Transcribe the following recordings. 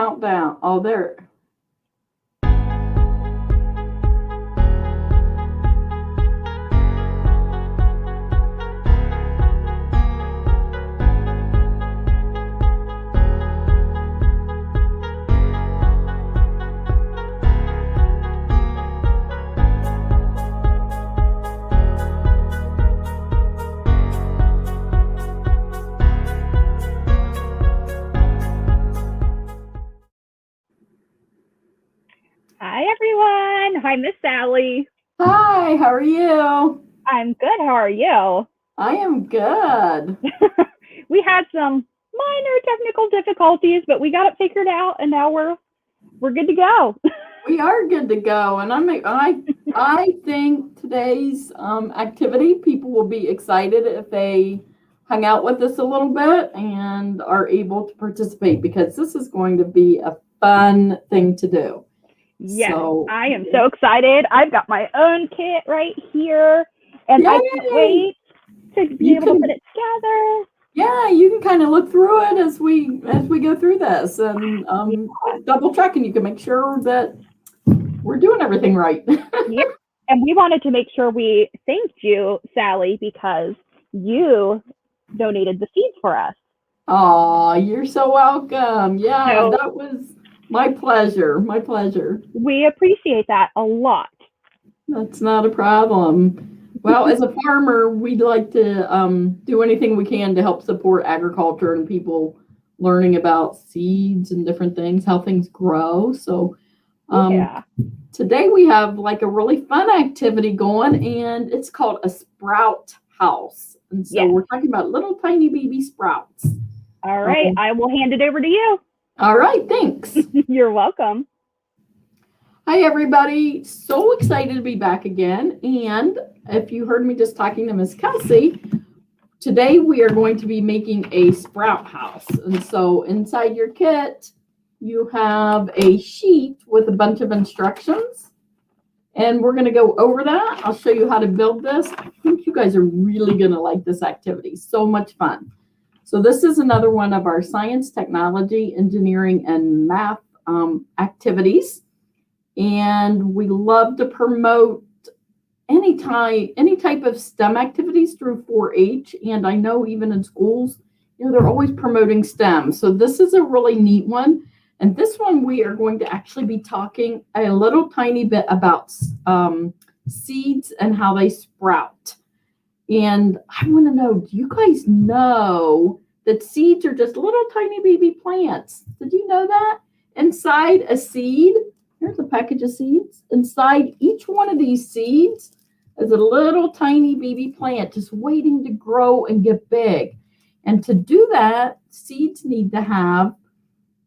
countdown. Oh, there. Hi, everyone. Hi, Miss Sally. Hi, how are you? I'm good. How are you? I am good. We had some minor technical difficulties, but we got it figured out, and now we're good to go. We are good to go, and I think today's activity, people will be excited if they hang out with us a little bit and are able to participate, because this is going to be a fun thing to do. Yes, So, I am so excited. I've got my own kit right here, and I can't wait to be able to put it together. Yeah, you can kind of look through it as we go through this, and double check, and you can make sure that we're doing everything right. Yeah, and we wanted to make sure we thanked you, Sally, because you donated the seeds for us. Oh, you're so welcome. Yeah, So, that was my pleasure. My pleasure. we appreciate that a lot. That's not a problem. Well, as a farmer, we'd like to do anything we can to help support agriculture and people learning about seeds and different things, how things grow. So today we have like a really fun activity going, and it's called a sprout house. And so we're talking about little tiny baby sprouts. All right, I will hand it over to you. All right, thanks. You're welcome. Hi, everybody. So excited to be back again. And if you heard me just talking to Miss Kelsey, today we are going to be making a sprout house. And so inside your kit, you have a sheet with a bunch of instructions. And we're going to go over that. I'll show you how to build this. I think you guys are really going to like this activity. So much fun. So this is another one of our science, technology, engineering, and math activities. And we love to promote any type of STEM activities through 4-H. And I know even in schools, they're always promoting STEM. So this is a really neat one. And this one, we are going to actually be talking a little tiny bit about seeds and how they sprout. And I want to know, do you guys know that seeds are just little tiny baby plants? Did you know that? Inside a seed, here's a package of seeds. Inside each one of these seeds is a little tiny baby plant just waiting to grow and get big. And to do that, seeds need to have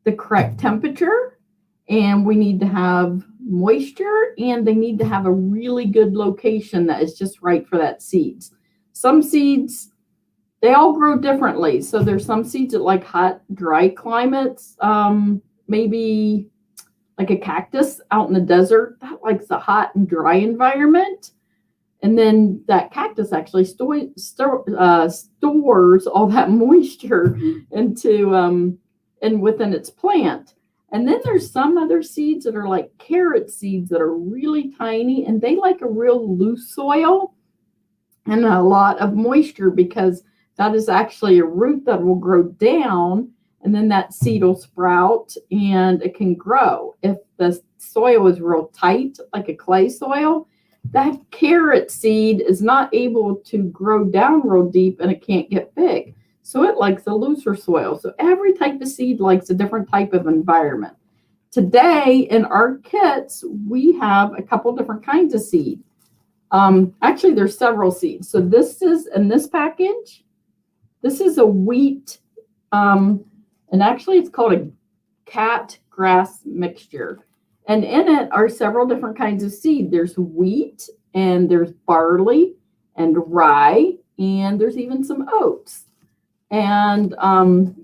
the correct temperature, and we need to have moisture, and they need to have a really good location that is just right for that seeds. Some seeds, they all grow differently. So there's some seeds that like hot, dry climates, maybe like a cactus out in the desert that likes a hot and dry environment. And then that cactus actually stores all that moisture into and within its plant. And then there's some other seeds that are like carrot seeds that are really tiny, and they like a real loose soil and a lot of moisture, because that is actually a root that will grow down, and then that seed will sprout and it can grow. If the soil is real tight, like a clay soil, that carrot seed is not able to grow down real deep and it can't get big. So it likes a looser soil. So every type of seed likes a different type of environment. Today in our kits, we have a couple different kinds of seed. Actually, there's several seeds. So this is in this package. This is a wheat, and actually it's called a cat grass mixture. And in it are several different kinds of seed. There's wheat, and there's barley, and rye, and there's even some oats. And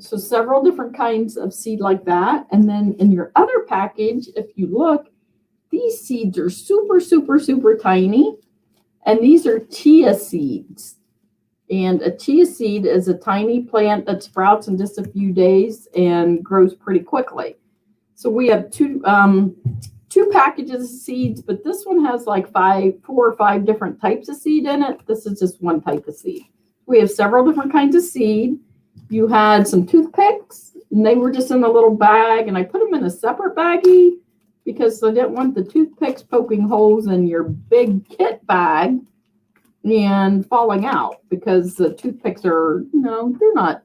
so several different kinds of seed like that. And then in your other package, if you look, these seeds are super, super, super tiny. And these are chia seeds. And a chia seed is a tiny plant that sprouts in just a few days and grows pretty quickly. So we have two packages of seeds, but this one has like 4 or 5 different types of seed in it. This is just one type of seed. We have several different kinds of seed. You had some toothpicks, and they were just in a little bag, and I put them in a separate baggie because I didn't want the toothpicks poking holes in your big kit bag and falling out, because the toothpicks are, they're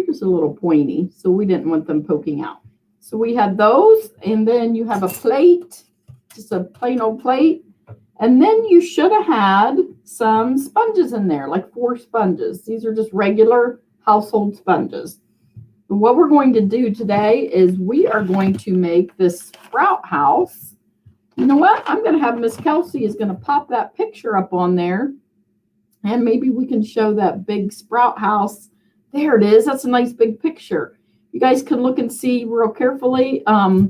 just a little pointy, so we didn't want them poking out. So we had those, and then you have a plate, just a plain old plate. And then you should have had some sponges in there, like 4 sponges. These are just regular household sponges. And what we're going to do today is we are going to make this sprout house. You know what? I'm going to have Miss Kelsey is going to pop that picture up on there. And maybe we can show that big sprout house. There it is. That's a nice big picture. You guys can look and see real carefully on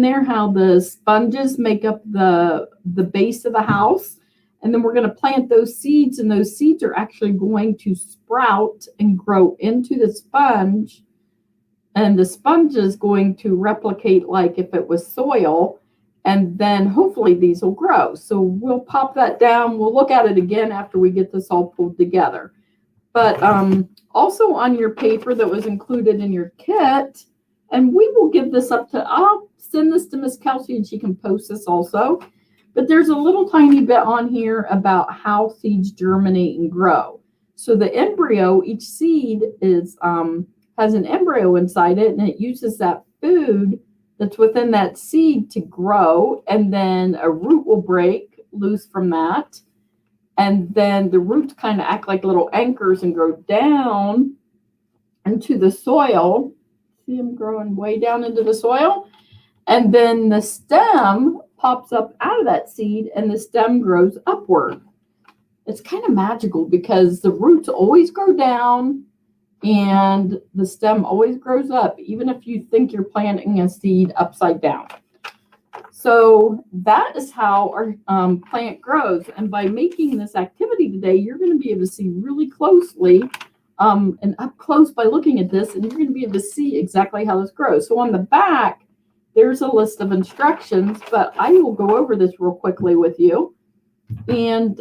there how the sponges make up the base of the house. And then we're going to plant those seeds, and those seeds are actually going to sprout and grow into the sponge. And the sponge is going to replicate like if it was soil, and then hopefully these will grow. So we'll pop that down. We'll look at it again after we get this all pulled together. But also on your paper that was included in your kit, and we will give this up to, I'll send this to Miss Kelsey and she can post this also. But there's a little tiny bit on here about how seeds germinate and grow. So the embryo, each seed is has an embryo inside it, and it uses that food that's within that seed to grow, and then a root will break loose from that. And then the roots kind of act like little anchors and grow down into the soil. See them growing way down into the soil. And then the stem pops up out of that seed, and the stem grows upward. It's kind of magical because the roots always grow down and the stem always grows up, even if you think you're planting a seed upside down. So that is how our plant grows. And by making this activity today, you're going to be able to see really closely and up close by looking at this, and you're going to be able to see exactly how this grows. So on the back, there's a list of instructions, but I will go over this real quickly with you, and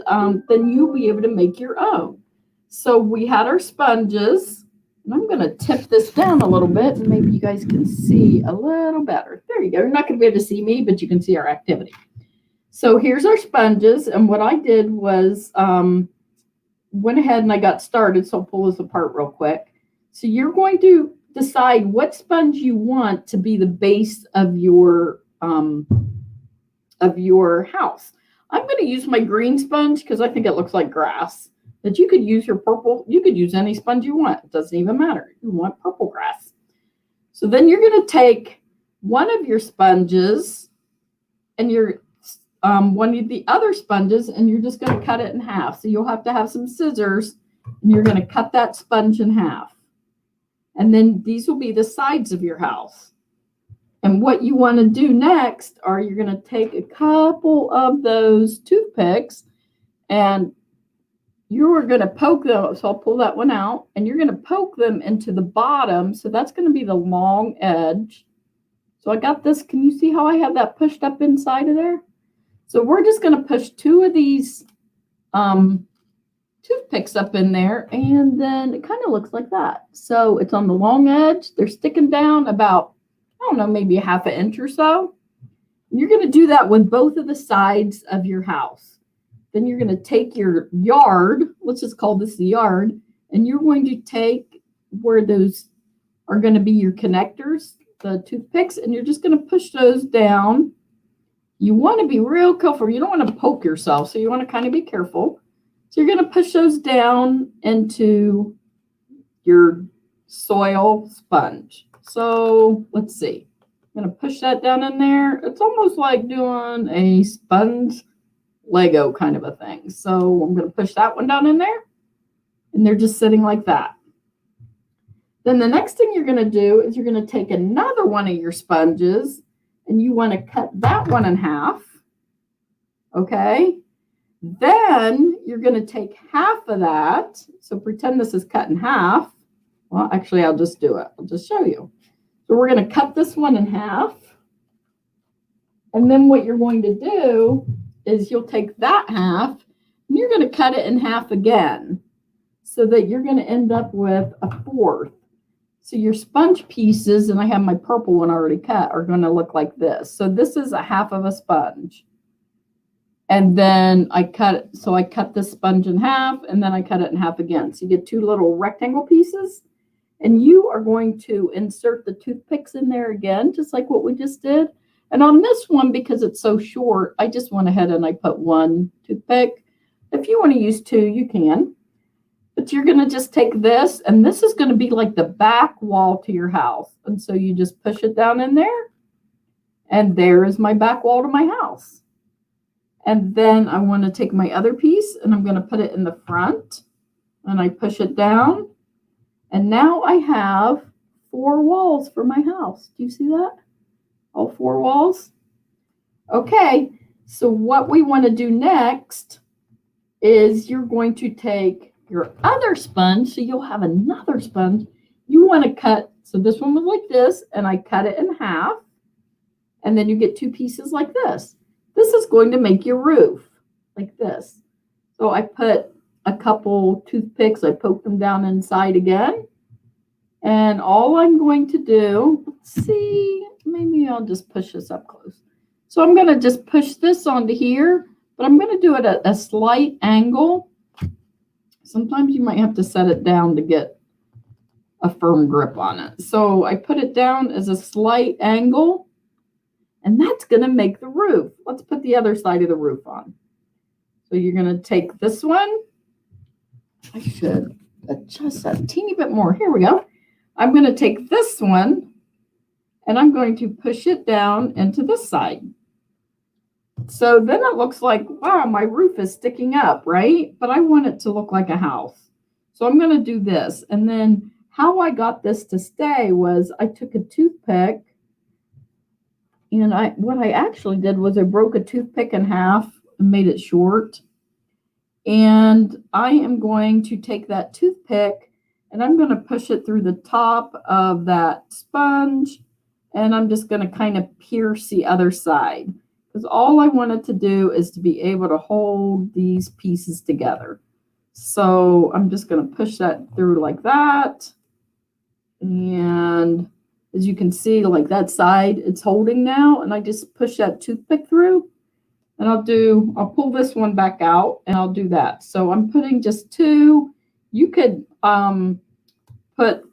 then you'll be able to make your own. So we had our sponges, and I'm going to tip this down a little bit, and maybe you guys can see a little better. There you go. You're not going to be able to see me, but you can see our activity. So here's our sponges, and what I did was went ahead and I got started, so I'll pull this apart real quick. So you're going to decide what sponge you want to be the base of your house. I'm going to use my green sponge because I think it looks like grass. But you could use your purple. You could use any sponge you want. It doesn't even matter. You want purple grass. So then you're going to take one of your sponges and one of the other sponges, and you're just going to cut it in half. So you'll have to have some scissors, and you're going to cut that sponge in half. And then these will be the sides of your house. And what you want to do next are you're going to take a couple of those toothpicks, and you're going to poke them. So I'll pull that one out, and you're going to poke them into the bottom. So that's going to be the long edge. So I got this. Can you see how I have that pushed up inside of there? So we're just going to push 2 of these toothpicks up in there, and then it kind of looks like that. So it's on the long edge. They're sticking down about, I don't know, maybe a half an inch or so. And you're going to do that with both of the sides of your house. Then you're going to take your yard, let's just call this the yard, and you're going to take where those are going to be your connectors, the toothpicks, and you're just going to push those down. You want to be real careful. You don't want to poke yourself, so you want to kind of be careful. So you're going to push those down into your soil sponge. So let's see. I'm going to push that down in there. It's almost like doing a sponge Lego kind of a thing. So I'm going to push that one down in there, and they're just sitting like that. Then the next thing you're going to do is you're going to take another one of your sponges, and you want to cut that one in half. Okay. Then you're going to take half of that. So pretend this is cut in half. Well, actually, I'll just do it. I'll just show you. So we're going to cut this one in half. And then what you're going to do is you'll take that half and you're going to cut it in half again so that you're going to end up with a fourth. So your sponge pieces, and I have my purple one already cut, are going to look like this. So this is a half of a sponge. And then I cut this sponge in half, and then I cut it in half again. So you get two little rectangle pieces. And you are going to insert the toothpicks in there again, just like what we just did. And on this one, because it's so short, I just went ahead and I put one toothpick. If you want to use two, you can. But you're going to just take this, and this is going to be like the back wall to your house. And so you just push it down in there. And there is my back wall to my house. And then I want to take my other piece, and I'm going to put it in the front. And I push it down. And now I have 4 walls for my house. Do you see that? All 4 walls. Okay, so what we want to do next is you're going to take your other sponge, so you'll have another sponge. You want to cut, so this one was like this, and I cut it in half, and then you get 2 pieces like this. This is going to make your roof, like this. So I put a couple toothpicks, I poked them down inside again, and all I'm going to do, let's see, maybe I'll just push this up close. So I'm going to just push this onto here, but I'm going to do it at a slight angle. Sometimes you might have to set it down to get a firm grip on it. So I put it down as a slight angle, and that's going to make the roof. Let's put the other side of the roof on. So you're going to take this one. I should adjust that a teeny bit more. Here we go. I'm going to take this one, and I'm going to push it down into this side. So then it looks like, wow, my roof is sticking up, right? But I want it to look like a house. So I'm going to do this. And then how I got this to stay was I took a toothpick, and what I actually did was I broke a toothpick in half and made it short. And I am going to take that toothpick, and I'm going to push it through the top of that sponge, and I'm just going to kind of pierce the other side. Because all I wanted to do is to be able to hold these pieces together. So I'm just going to push that through like that. And as you can see, like that side, it's holding now. And I just push that toothpick through. And I'll pull this one back out, and I'll do that. So I'm putting just 2. You could put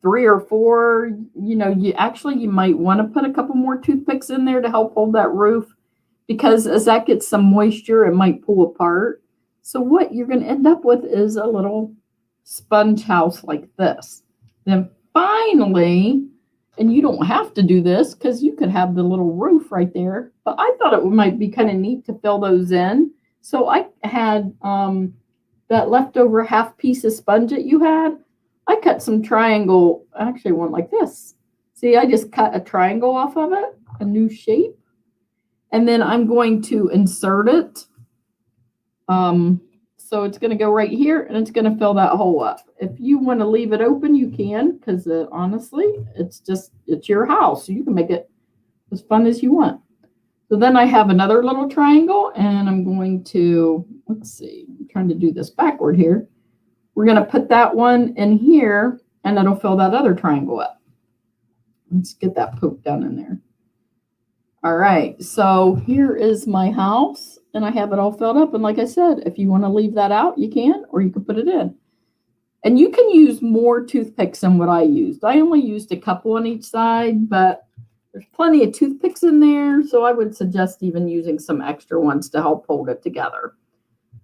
3 or 4. You know, you might want to put a couple more toothpicks in there to help hold that roof. Because as that gets some moisture, it might pull apart. So what you're going to end up with is a little sponge house like this. Then finally, and you don't have to do this because you could have the little roof right there, but I thought it might be kind of neat to fill those in. So I had that leftover half piece of sponge that you had. I cut some triangle, actually one like this. See, I just cut a triangle off of it, a new shape. And then I'm going to insert it. So it's going to go right here, and it's going to fill that hole up. If you want to leave it open, you can, because honestly, it's your house. So you can make it as fun as you want. So then I have another little triangle, and I'm going to, let's see, I'm trying to do this backward here. We're going to put that one in here, and it'll fill that other triangle up. Let's get that poked down in there. All right, so here is my house, and I have it all filled up. And like I said, if you want to leave that out, you can, or you can put it in. And you can use more toothpicks than what I used. I only used a couple on each side, but there's plenty of toothpicks in there, so I would suggest even using some extra ones to help hold it together.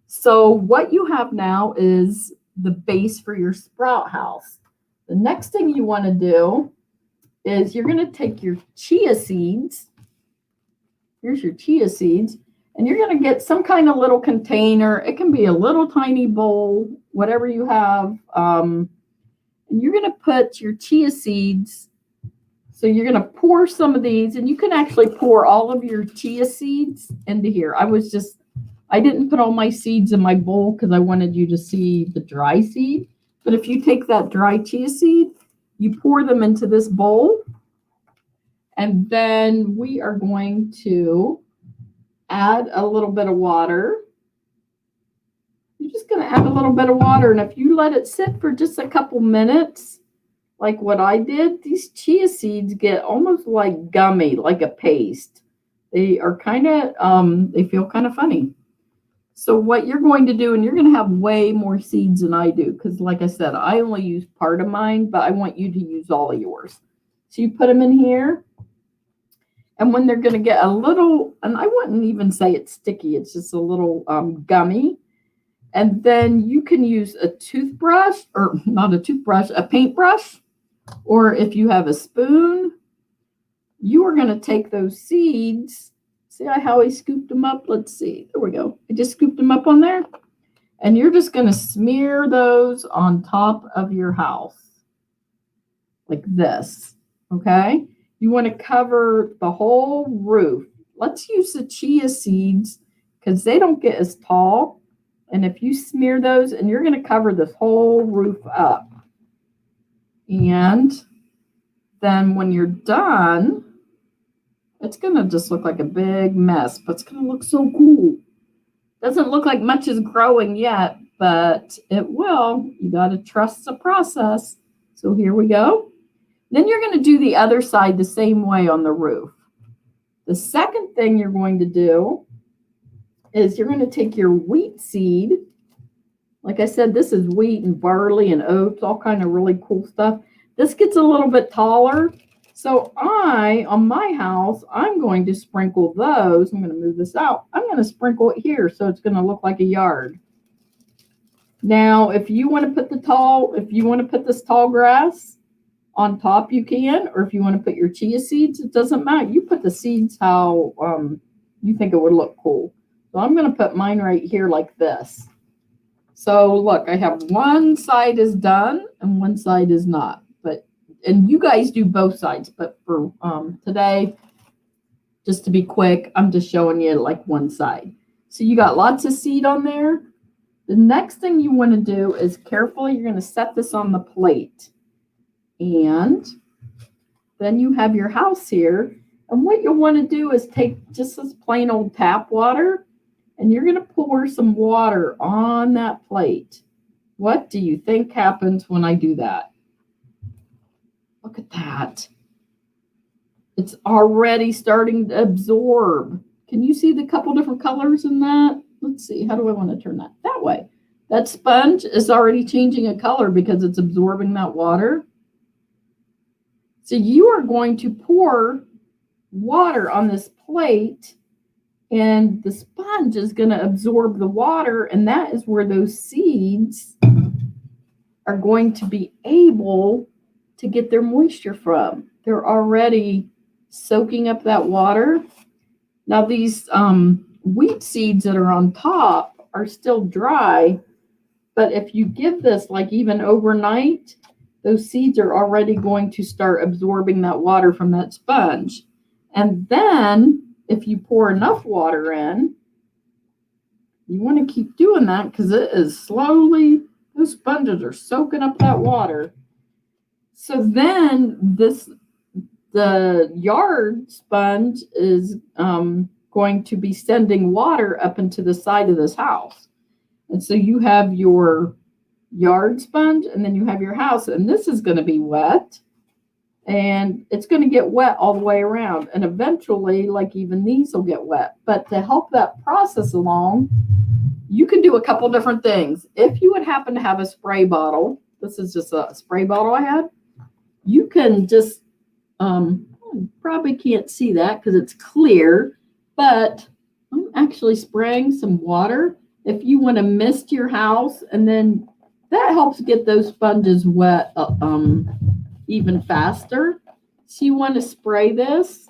So what you have now is the base for your sprout house. The next thing you want to do is you're going to take your chia seeds. Here's your chia seeds, and you're going to get some kind of little container. It can be a little tiny bowl, whatever you have. And you're going to put your chia seeds. So you're going to pour some of these, and you can actually pour all of your chia seeds into here. I didn't put all my seeds in my bowl because I wanted you to see the dry seed. But if you take that dry chia seed, you pour them into this bowl. And then we are going to add a little bit of water. You're just going to add a little bit of water. And if you let it sit for just a couple minutes, like what I did, these chia seeds get almost like gummy, like a paste. They are kind of, they feel kind of funny. So what you're going to do, and you're going to have way more seeds than I do, because like I said, I only use part of mine, but I want you to use all of yours. So you put them in here, and when they're going to get a little, and I wouldn't even say it's sticky, it's just a little gummy. And then you can use a toothbrush, or not a toothbrush, a paintbrush, or if you have a spoon, you are going to take those seeds. See how I scooped them up? Let's see. There we go. I just scooped them up on there. And you're just going to smear those on top of your house like this. Okay? You want to cover the whole roof. Let's use the chia seeds because they don't get as tall. And if you smear those, and you're going to cover this whole roof up. And then when you're done, it's going to just look like a big mess, but it's going to look so cool. Doesn't look like much is growing yet, but it will. You got to trust the process. So here we go. Then you're going to do the other side the same way on the roof. The second thing you're going to do is you're going to take your wheat seed. Like I said, this is wheat and barley and oats, all kind of really cool stuff. This gets a little bit taller. So on my house, I'm going to sprinkle those. I'm going to move this out. I'm going to sprinkle it here so it's going to look like a yard. Now, if you want to put this tall grass on top, you can, or if you want to put your chia seeds, it doesn't matter. You put the seeds how you think it would look cool. So I'm going to put mine right here like this. So look, I have one side is done and one side is not. And you guys do both sides, but for today, just to be quick, I'm just showing you like one side. So you got lots of seed on there. The next thing you want to do is carefully, you're going to set this on the plate. And then you have your house here. And what you'll want to do is take just this plain old tap water, and you're going to pour some water on that plate. What do you think happens when I do that? Look at that. It's already starting to absorb. Can you see the couple different colors in that? Let's see. How do I want to turn that? That way. That sponge is already changing a color because it's absorbing that water. So you are going to pour water on this plate, and the sponge is going to absorb the water, and that is where those seeds are going to be able to get their moisture from. They're already soaking up that water. Now these wheat seeds that are on top are still dry, but if you give this like even overnight, those seeds are already going to start absorbing that water from that sponge. And then if you pour enough water in, you want to keep doing that because it is slowly, those sponges are soaking up that water. So then the yard sponge is going to be sending water up into the side of this house. And so you have your yard sponge and then you have your house, and this is going to be wet, and it's going to get wet all the way around. And eventually, like even these will get wet. But to help that process along, you can do a couple different things. If you would happen to have a spray bottle, this is just a spray bottle I had, you can just, probably can't see that because it's clear, but I'm actually spraying some water. If you want to mist your house, and then that helps get those sponges wet even faster. So you want to spray this.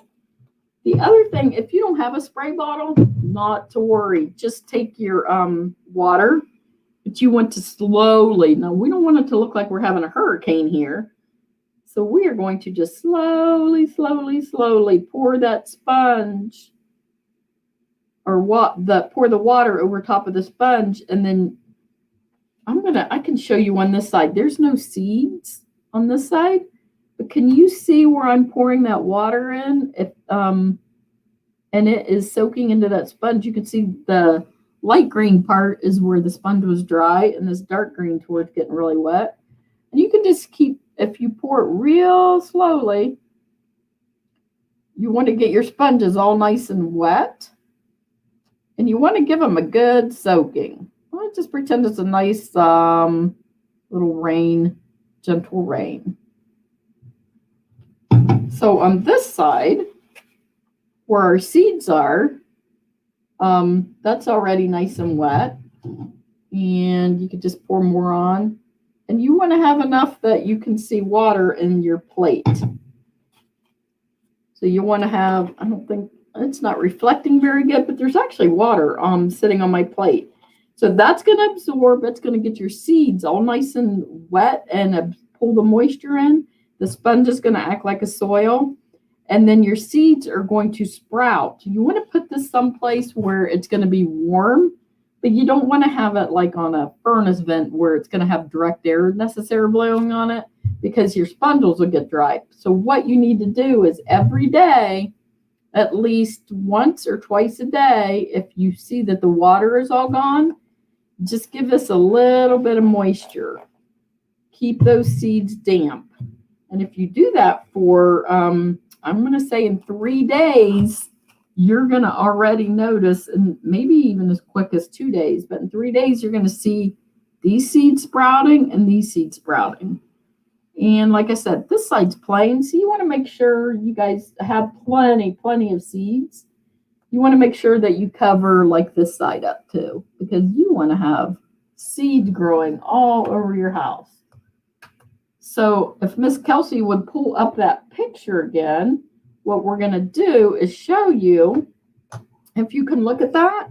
The other thing, if you don't have a spray bottle, not to worry. Just take your water, but you want to slowly, now we don't want it to look like we're having a hurricane here. So we are going to just slowly pour that sponge, or pour the water over top of the sponge, and then I can show you on this side. There's no seeds on this side, But can you see where I'm pouring that water in? And it is soaking into that sponge. You can see the light green part is where the sponge was dry, and this dark green towards getting really wet. And you can just keep, if you pour it real slowly, you want to get your sponges all nice and wet. And you want to give them a good soaking. Well, just pretend it's a nice little rain, gentle rain. So on this side, where our seeds are, that's already nice and wet. And you can just pour more on. And you want to have enough that you can see water in your plate. So you want to have, I don't think, it's not reflecting very good, but there's actually water sitting on my plate. So that's going to absorb, it's going to get your seeds all nice and wet and pull the moisture in. The sponge is going to act like a soil. And then your seeds are going to sprout. You want to put this someplace where it's going to be warm, but you don't want to have it like on a furnace vent where it's going to have direct air necessarily blowing on it, because your sponges will get dry. So what you need to do is every day, at least once or twice a day, if you see that the water is all gone, just give this a little bit of moisture. Keep those seeds damp. And if you do that for, I'm going to say in 3 days, you're going to already notice, and maybe even as quick as 2 days, but in 3 days, you're going to see these seeds sprouting and these seeds sprouting. And like I said, this side's plain, so you want to make sure you guys have plenty of seeds. You want to make sure that you cover like this side up too, because you want to have seeds growing all over your house. So if Miss Kelsey would pull up that picture again, what we're going to do is show you, if you can look at that.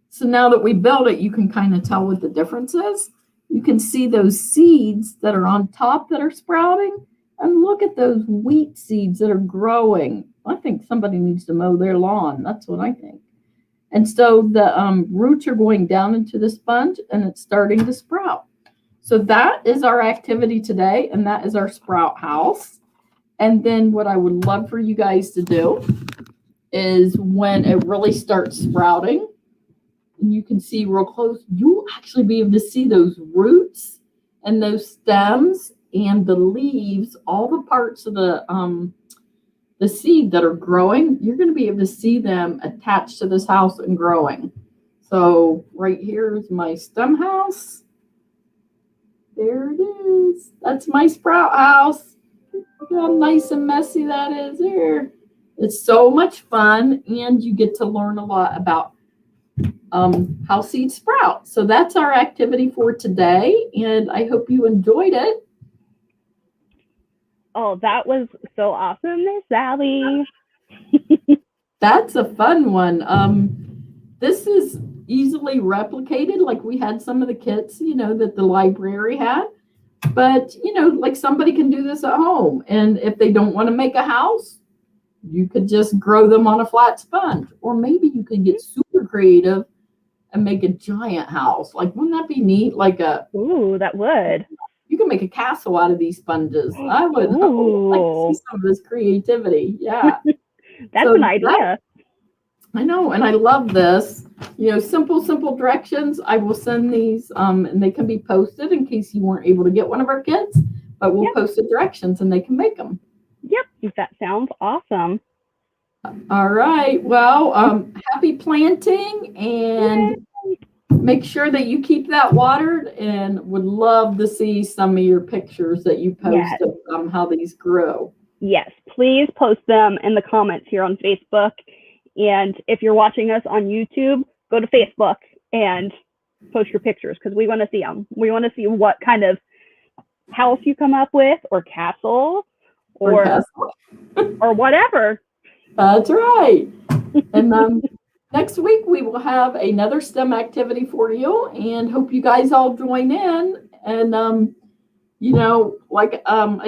So now that we built it, you can kind of tell what the difference is. You can see those seeds that are on top that are sprouting, and look at those wheat seeds that are growing. I think somebody needs to mow their lawn. That's what I think. And so the roots are going down into the sponge, and it's starting to sprout. So that is our activity today, and that is our sprout house. And then what I would love for you guys to do is when it really starts sprouting, and you can see real close, you'll actually be able to see those roots and those stems and the leaves, all the parts of the seed that are growing. You're going to be able to see them attached to this house and growing. So right here is my stem house. There it is. That's my sprout house. Look how nice and messy that is there. It's so much fun, and you get to learn a lot about how seeds sprout. So that's our activity for today, and I hope you enjoyed it. Oh, that was so awesome, Miss Sally. That's a fun one. This is easily replicated, like we had some of the kits, that the library had. But, like somebody can do this at home. And if they don't want to make a house, you could just grow them on a flat sponge. Or maybe you could get super creative and make a giant house. Like, wouldn't that be neat? Ooh, that would. You can make a castle out of these sponges. I would like to see some of this creativity. Yeah. That's an idea. I know, and I love this. Simple directions. I will send these, and they can be posted in case you weren't able to get one of our kits, but we'll post the directions and they can make them. Yep, that sounds awesome. All right. Well, happy planting, and make sure that you keep that watered, and would love to see some of your pictures that you post of how these grow. Yes, please post them in the comments here on Facebook. And if you're watching us on YouTube, go to Facebook and post your pictures, because we want to see them. We want to see what kind of house you come up with, or castle, or whatever. That's right. And next week we will have another STEM activity for you, and hope you guys all join in. And I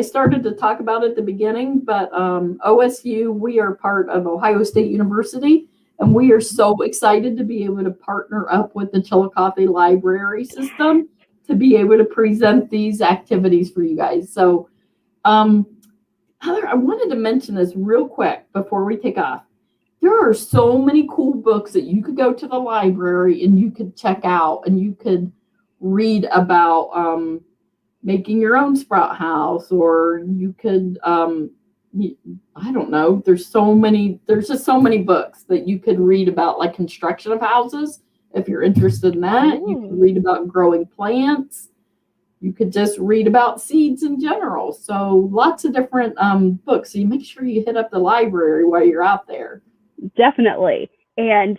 started to talk about it at the beginning, but OSU, we are part of Ohio State University, and we are so excited to be able to partner up with the Chillicothe Library System to be able to present these activities for you guys. So Heather, I wanted to mention this real quick before we take off. There are so many cool books that you could go to the library and you could check out and you could read about making your own sprout house, or you could I don't know, there's just so many books that you could read about, like construction of houses if you're interested in that. Ooh. You could read about growing plants. You could just read about seeds in general. So lots of different books. So you make sure you hit up the library while you're out there. Definitely. And,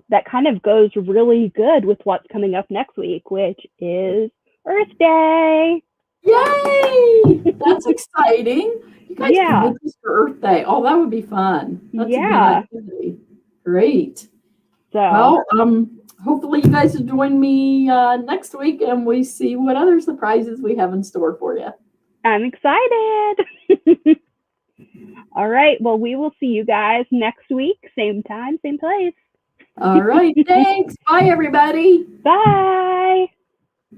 that kind of goes really good with what's coming up next week, which is Earth Day. Yay! That's exciting. You guys Yeah. can make this for Earth Day. Oh, that would be fun. That's a good activity. Great. So, Well, hopefully you guys will join me next week and we see what other surprises we have in store for you. I'm excited. All right. Well, we will see you guys next week. Same time, same place. All right. Thanks. Bye, everybody. Bye.